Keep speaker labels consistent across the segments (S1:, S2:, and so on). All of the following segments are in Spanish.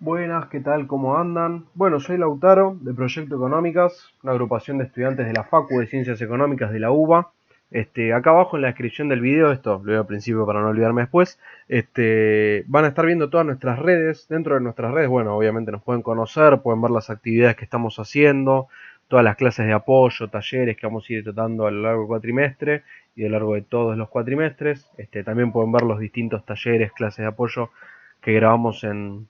S1: Buenas, ¿qué tal? ¿Cómo andan? Bueno, soy Lautaro, de Proyecto Económicas, una agrupación de estudiantes de la Facu de Ciencias Económicas de la UBA. Acá abajo en la descripción del video, esto lo veo al principio para no olvidarme después, van a estar viendo todas nuestras redes. Dentro de nuestras redes, bueno, obviamente nos pueden conocer, pueden ver las actividades que estamos haciendo, todas las clases de apoyo, talleres que vamos a ir tratando a lo largo del cuatrimestre y a lo largo de todos los cuatrimestres. También pueden ver los distintos talleres, clases de apoyo que grabamos en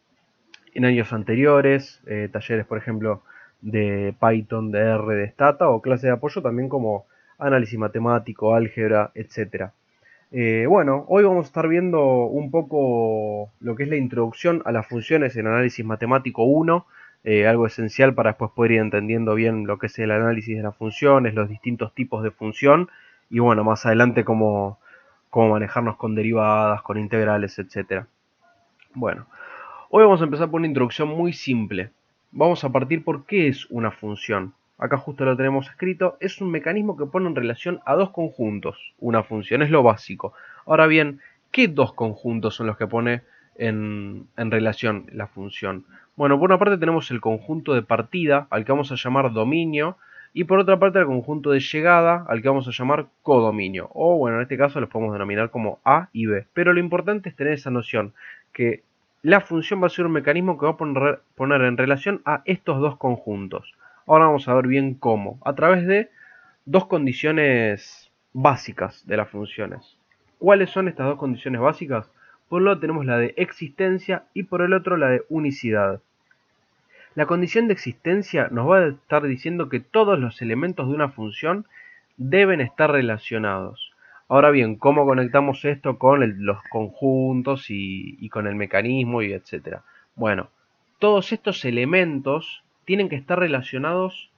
S1: años anteriores, talleres por ejemplo de Python, de R, de Stata o clases de apoyo también como análisis matemático, álgebra, etcétera. Bueno, hoy vamos a estar viendo un poco lo que es la introducción a las funciones en análisis matemático 1, algo esencial para después poder ir entendiendo bien lo que es el análisis de las funciones, los distintos tipos de función y bueno, más adelante cómo manejarnos con derivadas, con integrales, etcétera. Bueno, hoy vamos a empezar por una introducción muy simple. Vamos a partir por qué es una función. Acá justo lo tenemos escrito. Es un mecanismo que pone en relación a dos conjuntos. Una función es lo básico. Ahora bien, ¿qué dos conjuntos son los que pone en relación la función? Bueno, por una parte tenemos el conjunto de partida, al que vamos a llamar dominio, y por otra parte el conjunto de llegada, al que vamos a llamar codominio. O bueno, en este caso los podemos denominar como A y B. Pero lo importante es tener esa noción, que la función va a ser un mecanismo que va a poner en relación a estos dos conjuntos. Ahora vamos a ver bien cómo. A través de dos condiciones básicas de las funciones. ¿Cuáles son estas dos condiciones básicas? Por un lado tenemos la de existencia y por el otro la de unicidad. La condición de existencia nos va a estar diciendo que todos los elementos de una función deben estar relacionados. Ahora bien, ¿cómo conectamos esto con los conjuntos y con el mecanismo y etcétera? Bueno, todos estos elementos tienen que estar relacionados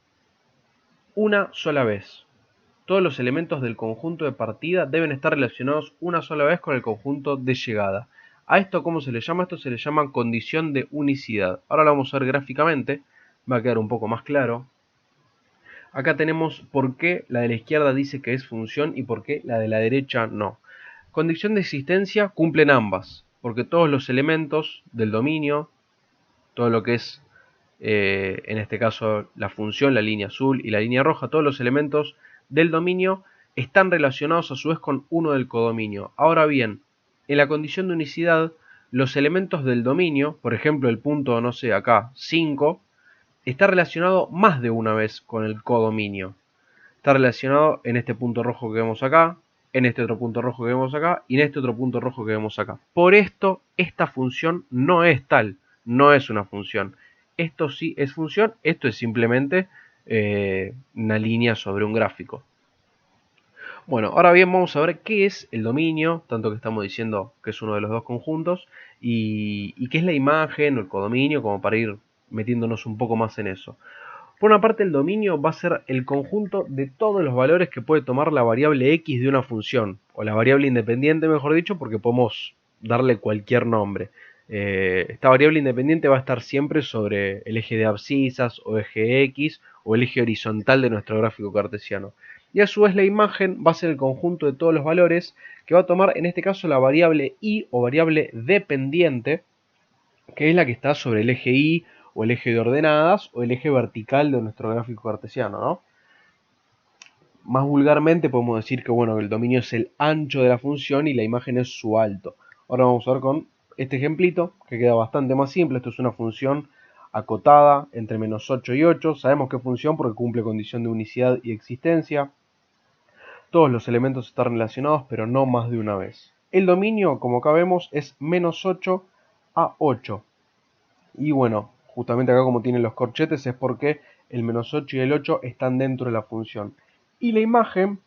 S1: una sola vez. Todos los elementos del conjunto de partida deben estar relacionados una sola vez con el conjunto de llegada. ¿A esto cómo se le llama? Esto se le llama condición de unicidad. Ahora lo vamos a ver gráficamente, va a quedar un poco más claro. Acá tenemos por qué la de la izquierda dice que es función y por qué la de la derecha no. Condición de existencia cumplen ambas, porque todos los elementos del dominio, todo lo que es en este caso la función, la línea azul y la línea roja, todos los elementos del dominio están relacionados a su vez con uno del codominio. Ahora bien, en la condición de unicidad, los elementos del dominio, por ejemplo el punto, no sé, acá 5, está relacionado más de una vez con el codominio. Está relacionado en este punto rojo que vemos acá, en este otro punto rojo que vemos acá y en este otro punto rojo que vemos acá. Por esto, esta función no es tal, no es una función. Esto sí es función, esto es simplemente una línea sobre un gráfico. Bueno, ahora bien vamos a ver qué es el dominio, tanto que estamos diciendo que es uno de los dos conjuntos, y qué es la imagen o el codominio, como para ir metiéndonos un poco más en eso. Por una parte, el dominio va a ser el conjunto de todos los valores que puede tomar la variable x de una función, o la variable independiente, mejor dicho, porque podemos darle cualquier nombre. Esta variable independiente va a estar siempre sobre el eje de abscisas, o eje x, o el eje horizontal de nuestro gráfico cartesiano. Y a su vez la imagen va a ser el conjunto de todos los valores que va a tomar en este caso la variable y o variable dependiente, que es la que está sobre el eje y o el eje de ordenadas o el eje vertical de nuestro gráfico cartesiano, ¿no? Más vulgarmente podemos decir que bueno, el dominio es el ancho de la función y la imagen es su alto. Ahora vamos a ver con este ejemplito que queda bastante más simple. Esto es una función acotada entre menos 8 y 8. Sabemos qué función porque cumple condición de unicidad y existencia. Todos los elementos están relacionados, pero no más de una vez. El dominio, como acá vemos, es menos 8 a 8. Y bueno, justamente acá como tienen los corchetes es porque el menos 8 y el 8 están dentro de la función. Y la imagen,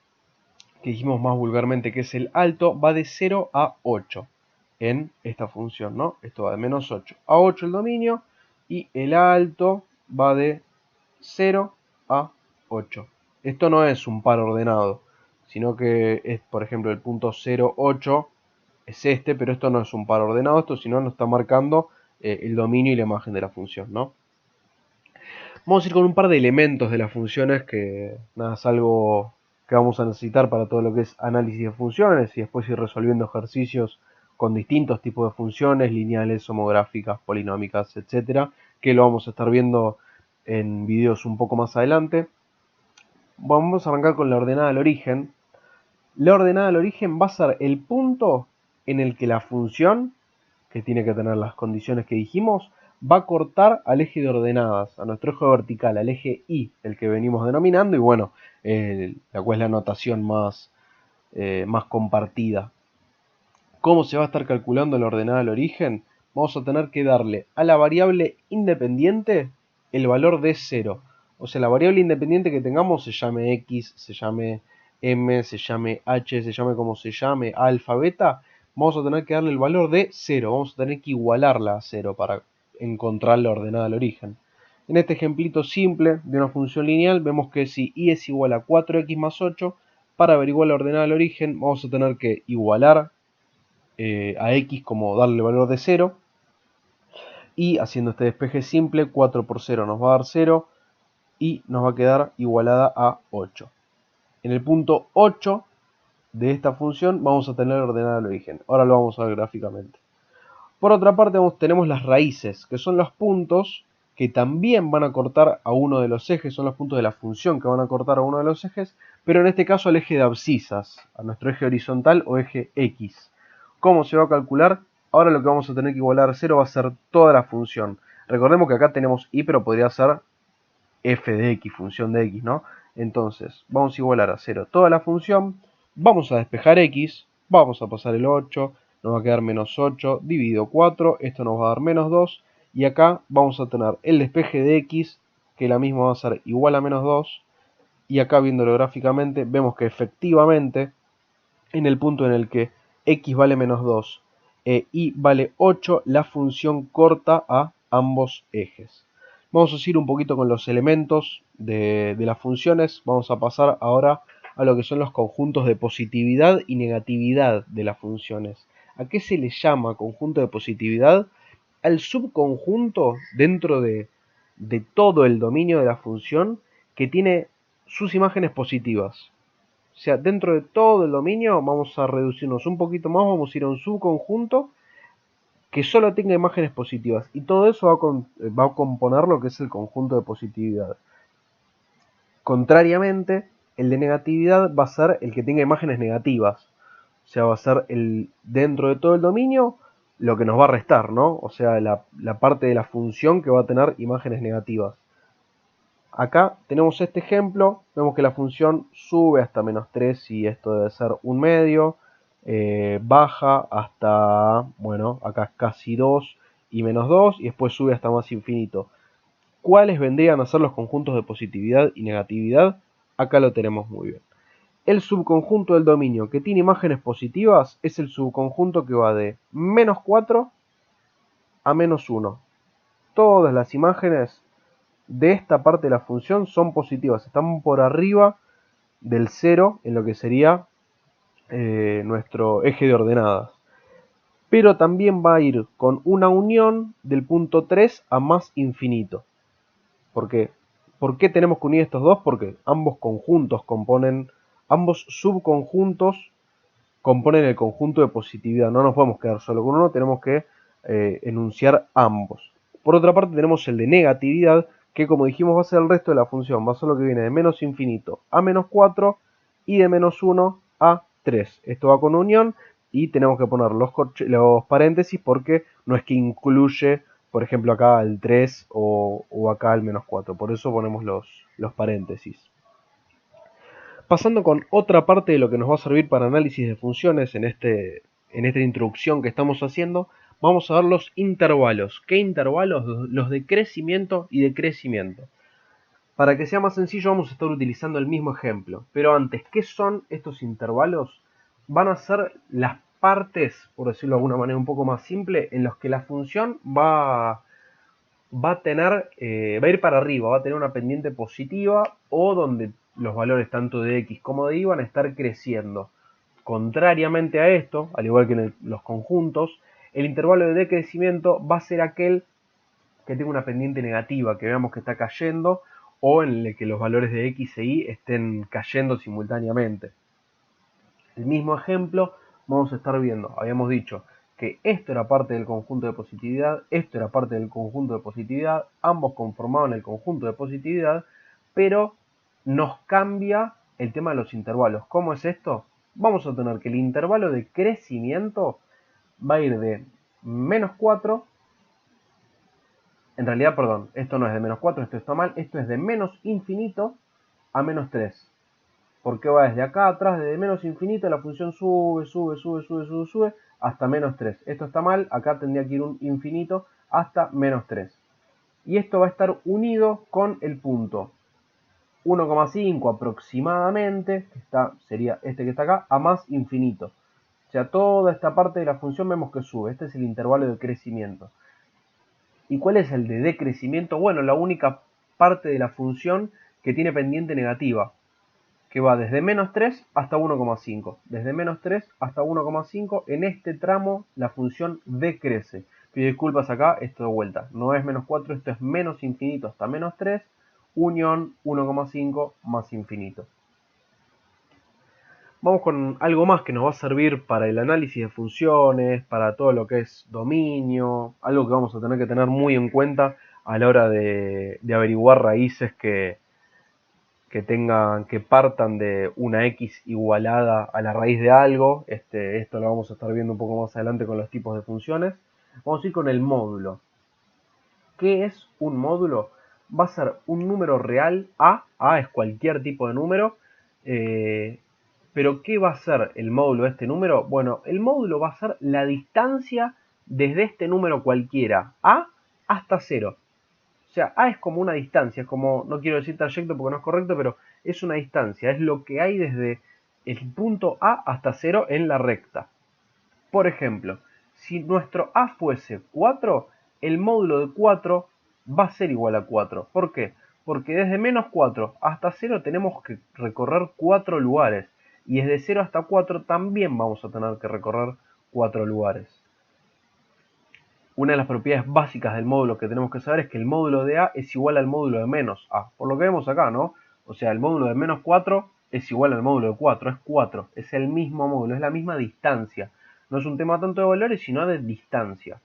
S1: que dijimos más vulgarmente que es el alto, va de 0 a 8 en esta función, ¿no? Esto va de menos 8 a 8 el dominio y el alto va de 0 a 8. Esto no es un par ordenado, sino que es, por ejemplo, el punto 0, 8 es este, pero esto no es un par ordenado, esto sino nos está marcando el dominio y la imagen de la función, ¿no? Vamos a ir con un par de elementos de las funciones que nada, es algo que vamos a necesitar para todo lo que es análisis de funciones y después ir resolviendo ejercicios con distintos tipos de funciones, lineales, homográficas, polinómicas, etcétera, que lo vamos a estar viendo en videos un poco más adelante. Vamos a arrancar con la ordenada al origen. La ordenada al origen va a ser el punto en el que la función, que tiene que tener las condiciones que dijimos, va a cortar al eje de ordenadas, a nuestro eje vertical, al eje Y, el que venimos denominando, y bueno, la cual es la notación más compartida. ¿Cómo se va a estar calculando la ordenada al origen? Vamos a tener que darle a la variable independiente el valor de 0. O sea, la variable independiente que tengamos se llame X, se llame M, se llame H, se llame como se llame, alfa, beta, vamos a tener que darle el valor de 0. Vamos a tener que igualarla a 0 para encontrar la ordenada al origen. En este ejemplito simple de una función lineal vemos que si y es igual a 4x más 8, para averiguar la ordenada al origen vamos a tener que igualar a x como darle el valor de 0, y haciendo este despeje simple, 4 por 0 nos va a dar 0 y nos va a quedar igualada a 8. En el punto 8 de esta función vamos a tener ordenada al origen. Ahora lo vamos a ver gráficamente. Por otra parte tenemos las raíces, que son los puntos que también van a cortar a uno de los ejes, son los puntos de la función que van a cortar a uno de los ejes, pero en este caso al eje de abscisas, a nuestro eje horizontal o eje X. ¿Cómo se va a calcular? Ahora lo que vamos a tener que igualar a 0 va a ser toda la función. Recordemos que acá tenemos y, pero podría ser f de x, función de x, ¿no? Entonces, vamos a igualar a 0 toda la función, vamos a despejar x, vamos a pasar el 8, nos va a quedar menos 8, dividido 4, esto nos va a dar menos 2, y acá vamos a tener el despeje de x, que la misma va a ser igual a menos 2, y acá viéndolo gráficamente, vemos que efectivamente, en el punto en el que x vale menos 2 e y vale 8, la función corta a ambos ejes. Vamos a seguir un poquito con los elementos de las funciones. Vamos a pasar ahora a lo que son los conjuntos de positividad y negatividad de las funciones. ¿A qué se le llama conjunto de positividad? Al subconjunto dentro de todo el dominio de la función que tiene sus imágenes positivas. O sea, dentro de todo el dominio vamos a reducirnos un poquito más, vamos a ir a un subconjunto que solo tenga imágenes positivas. Y todo eso va a componer lo que es el conjunto de positividad. Contrariamente, el de negatividad va a ser el que tenga imágenes negativas. O sea, va a ser dentro de todo el dominio lo que nos va a restar, ¿no? O sea, la parte de la función que va a tener imágenes negativas. Acá tenemos este ejemplo, vemos que la función sube hasta menos 3 y esto debe ser un medio, baja hasta, bueno, acá casi 2 y menos 2, y después sube hasta más infinito. ¿Cuáles vendrían a ser los conjuntos de positividad y negatividad? Acá lo tenemos muy bien. El subconjunto del dominio que tiene imágenes positivas es el subconjunto que va de menos 4 a menos 1. Todas las imágenes de esta parte de la función son positivas, están por arriba del 0 en lo que sería nuestro eje de ordenadas. Pero también va a ir con una unión del punto 3 a más infinito. ¿Por qué? ¿Por qué tenemos que unir estos dos? Porque ambos subconjuntos componen el conjunto de positividad. No nos podemos quedar solo con uno, tenemos que enunciar ambos. Por otra parte tenemos el de negatividad, que como dijimos va a ser el resto de la función, va a ser lo que viene de menos infinito a menos 4 y de menos 1 a 3. Esto va con unión y tenemos que poner los paréntesis porque no es que incluye, por ejemplo, acá el 3 o acá el menos 4. Por eso ponemos los paréntesis. Pasando con otra parte de lo que nos va a servir para análisis de funciones en esta introducción que estamos haciendo, vamos a ver los intervalos. ¿Qué intervalos? Los de crecimiento y decrecimiento. Para que sea más sencillo vamos a estar utilizando el mismo ejemplo. Pero antes, ¿qué son estos intervalos? Van a ser las partes, por decirlo de alguna manera un poco más simple, en los que la función va a ir para arriba, va a tener una pendiente positiva o donde los valores tanto de x como de y van a estar creciendo. Contrariamente a esto, al igual que en los conjuntos, el intervalo de decrecimiento va a ser aquel que tenga una pendiente negativa, que veamos que está cayendo o en el que los valores de x e y estén cayendo simultáneamente. El mismo ejemplo vamos a estar viendo, habíamos dicho que esto era parte del conjunto de positividad, esto era parte del conjunto de positividad, ambos conformaban el conjunto de positividad, pero nos cambia el tema de los intervalos. ¿Cómo es esto? Vamos a tener que el intervalo de crecimiento va a ir de menos 4, en realidad, perdón, esto no es de menos 4, esto está mal, esto es de menos infinito a menos 3. Porque va desde acá atrás, desde menos infinito, la función sube, sube, sube, sube, sube, sube, hasta menos 3. Esto está mal, acá tendría que ir un infinito hasta menos 3. Y esto va a estar unido con el punto 1,5 aproximadamente, que sería este que está acá, a más infinito. O sea, toda esta parte de la función vemos que sube. Este es el intervalo de crecimiento. ¿Y cuál es el de decrecimiento? Bueno, la única parte de la función que tiene pendiente negativa, que va desde menos 3 hasta 1,5. Desde menos 3 hasta 1,5, en este tramo la función decrece. Pido disculpas acá, esto de vuelta. No es menos 4, esto es menos infinito hasta menos 3, unión 1,5 más infinito. Vamos con algo más que nos va a servir para el análisis de funciones, para todo lo que es dominio, algo que vamos a tener que tener muy en cuenta a la hora de averiguar raíces que partan de una x igualada a la raíz de algo. Esto lo vamos a estar viendo un poco más adelante con los tipos de funciones. Vamos a ir con el módulo. ¿Qué es un módulo? Va a ser un número real A es cualquier tipo de número, pero ¿qué va a ser el módulo de este número? Bueno, el módulo va a ser la distancia desde este número cualquiera, A, hasta 0. O sea, A es como una distancia, es como, no quiero decir trayecto porque no es correcto, pero es una distancia, es lo que hay desde el punto A hasta 0 en la recta. Por ejemplo, si nuestro A fuese 4, el módulo de 4 va a ser igual a 4. ¿Por qué? Porque desde menos 4 hasta 0 tenemos que recorrer 4 lugares. Y desde 0 hasta 4 también vamos a tener que recorrer 4 lugares. Una de las propiedades básicas del módulo que tenemos que saber es que el módulo de A es igual al módulo de menos A. Por lo que vemos acá, ¿no? O sea, el módulo de menos 4 es igual al módulo de 4. Es 4. Es el mismo módulo, es la misma distancia. No es un tema tanto de valores, sino de distancia.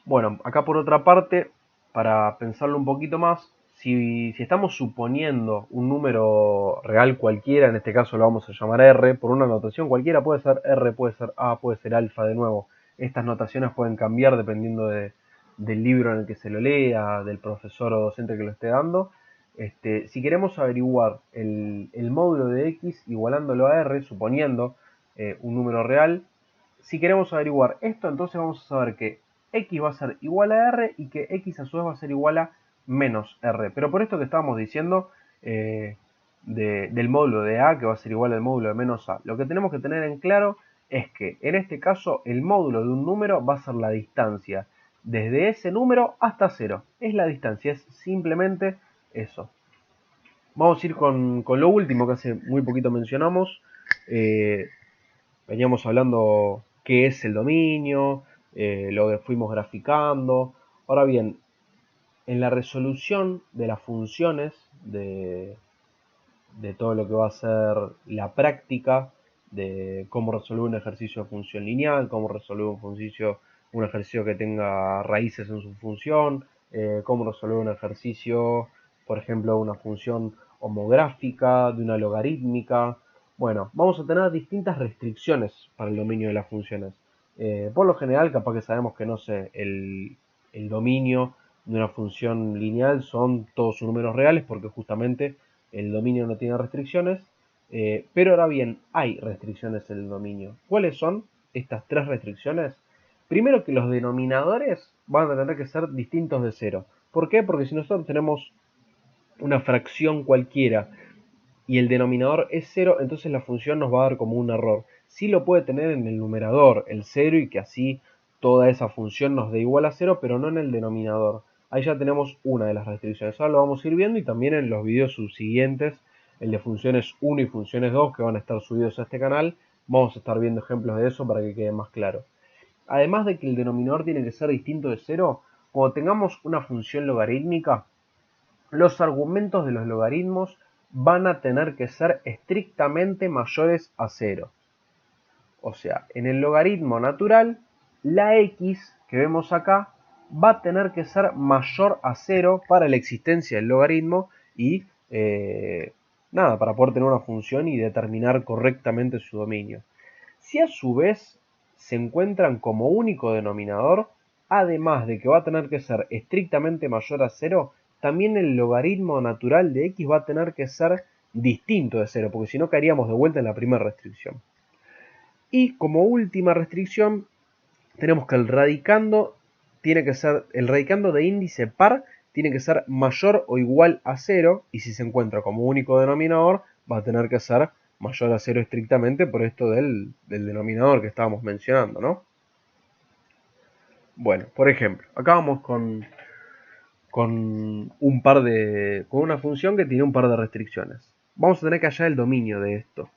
S1: Bueno, acá por otra parte, para pensarlo un poquito más, si estamos suponiendo un número real cualquiera, en este caso lo vamos a llamar R, por una notación cualquiera, puede ser R, puede ser A, puede ser alfa de nuevo. Estas notaciones pueden cambiar dependiendo del libro en el que se lo lea, del profesor o docente que lo esté dando. Si queremos averiguar el módulo de X igualándolo a R, suponiendo un número real, si queremos averiguar esto, entonces vamos a saber que X va a ser igual a R y que X a su vez va a ser igual a menos R. Pero por esto que estábamos diciendo del módulo de A, que va a ser igual al módulo de menos A, lo que tenemos que tener en claro es que en este caso el módulo de un número va a ser la distancia desde ese número hasta 0. Es la distancia, es simplemente eso. Vamos a ir con lo último que hace muy poquito mencionamos. Veníamos hablando qué es el dominio, lo que fuimos graficando. Ahora bien, en la resolución de las funciones, de todo lo que va a ser la práctica, de cómo resolver un ejercicio de función lineal, cómo resolver un ejercicio que tenga raíces en su función, cómo resolver un ejercicio, por ejemplo, una función homográfica, de una logarítmica. Bueno, vamos a tener distintas restricciones para el dominio de las funciones. Por lo general, capaz que sabemos que, no sé, el dominio de una función lineal son todos sus números reales, porque justamente el dominio no tiene restricciones, pero ahora bien, hay restricciones en el dominio. ¿Cuáles son estas tres restricciones? Primero, que los denominadores van a tener que ser distintos de 0. ¿Por qué? Porque si nosotros tenemos una fracción cualquiera y el denominador es 0, entonces la función nos va a dar como un error. Sí lo puede tener en el numerador, el 0, y que así toda esa función nos dé igual a 0, pero no en el denominador. Ahí ya tenemos una de las restricciones. Ahora lo vamos a ir viendo, y también en los videos subsiguientes, el de funciones 1 y funciones 2, que van a estar subidos a este canal, vamos a estar viendo ejemplos de eso para que quede más claro. Además de que el denominador tiene que ser distinto de 0, cuando tengamos una función logarítmica, los argumentos de los logaritmos van a tener que ser estrictamente mayores a 0. O sea, en el logaritmo natural, la x que vemos acá va a tener que ser mayor a 0 para la existencia del logaritmo y nada, para poder tener una función y determinar correctamente su dominio. Si a su vez se encuentran como único denominador, además de que va a tener que ser estrictamente mayor a 0, también el logaritmo natural de x va a tener que ser distinto de 0, porque si no caeríamos de vuelta en la primera restricción. Y como última restricción, tenemos que el radicando de índice par tiene que ser mayor o igual a 0, y si se encuentra como único denominador, va a tener que ser mayor a 0 estrictamente por esto del denominador que estábamos mencionando, ¿no? Bueno, por ejemplo, acá vamos con una función que tiene un par de restricciones. Vamos a tener que hallar el dominio de esto.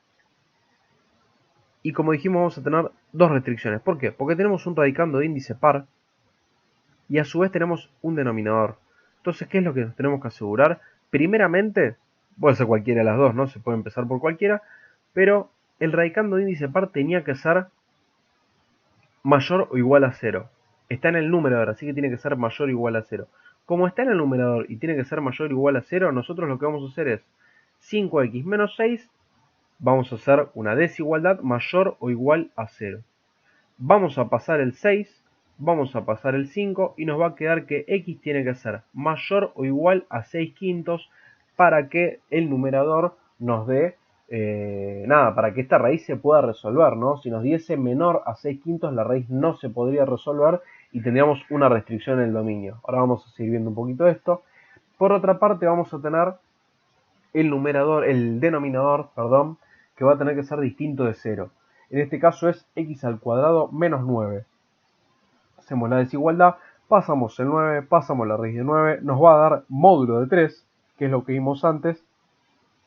S1: Y como dijimos, vamos a tener dos restricciones. ¿Por qué? Porque tenemos un radicando de índice par y a su vez tenemos un denominador. Entonces, ¿qué es lo que nos tenemos que asegurar? Primeramente, puede ser cualquiera de las dos, ¿no? Se puede empezar por cualquiera, pero el radicando de índice par tenía que ser mayor o igual a 0. Está en el numerador, así que tiene que ser mayor o igual a 0. Como está en el numerador y tiene que ser mayor o igual a 0, nosotros lo que vamos a hacer es 5x menos 6, vamos a hacer una desigualdad mayor o igual a 0. Vamos a pasar el 6, vamos a pasar el 5 y nos va a quedar que x tiene que ser mayor o igual a 6 quintos para que el numerador nos dé, para que esta raíz se pueda resolver, ¿no? Si nos diese menor a 6 quintos, la raíz no se podría resolver y tendríamos una restricción en el dominio. Ahora vamos a seguir viendo un poquito esto. Por otra parte, vamos a tener el denominador, que va a tener que ser distinto de 0. En este caso es x al cuadrado menos 9. Hacemos la desigualdad, pasamos el 9, pasamos la raíz de 9, nos va a dar módulo de 3, que es lo que vimos antes.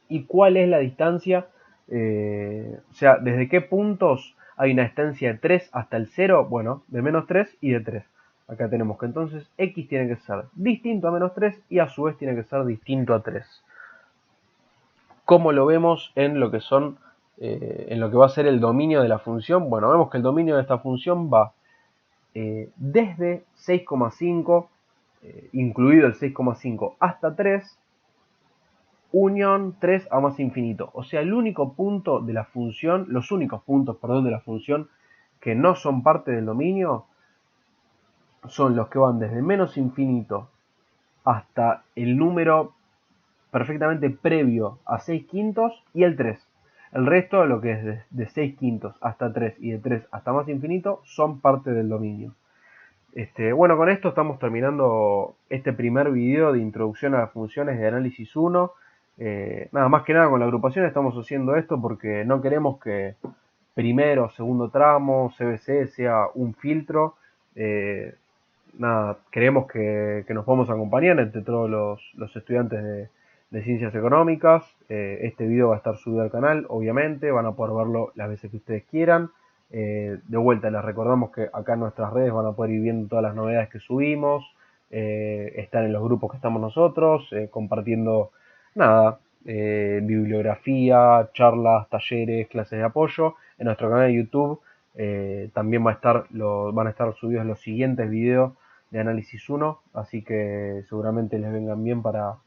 S1: ¿Y cuál es la distancia? O sea, ¿desde qué puntos hay una distancia de 3 hasta el 0? Bueno, de menos 3 y de 3. Acá tenemos que entonces x tiene que ser distinto a menos 3 y a su vez tiene que ser distinto a 3. ¿Cómo lo vemos en lo que va a ser el dominio de la función? Bueno, vemos que el dominio de esta función va desde 6,5, incluido el 6,5 hasta 3, unión 3 a más infinito. O sea, el único punto de la función, los únicos puntos, de la función que no son parte del dominio son los que van desde menos infinito hasta el número perfectamente previo a 6 quintos y el 3. El resto, lo que es de 6 quintos hasta 3 y de 3 hasta más infinito, son parte del dominio. Bueno, con esto estamos terminando este primer video de introducción a las funciones de análisis 1. Nada más que nada con la agrupación estamos haciendo esto porque no queremos que primero o segundo tramo, CBC, sea un filtro. Queremos que nos podamos acompañar entre todos los estudiantes de Ciencias Económicas. Este video va a estar subido al canal, obviamente, van a poder verlo las veces que ustedes quieran. De vuelta, les recordamos que acá en nuestras redes van a poder ir viendo todas las novedades que subimos, estar en los grupos que estamos nosotros, compartiendo bibliografía, charlas, talleres, clases de apoyo. En nuestro canal de YouTube también van a estar subidos los siguientes videos de análisis 1, así que seguramente les vengan bien para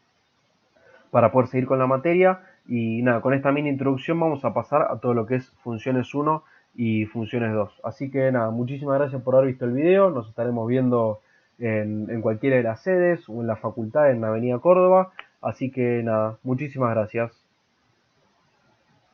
S1: poder seguir con la materia. Y nada, con esta mini introducción vamos a pasar a todo lo que es funciones 1 y funciones 2. Así que nada, muchísimas gracias por haber visto el video. Nos estaremos viendo en cualquiera de las sedes o en la facultad en Avenida Córdoba. Así que nada, muchísimas gracias.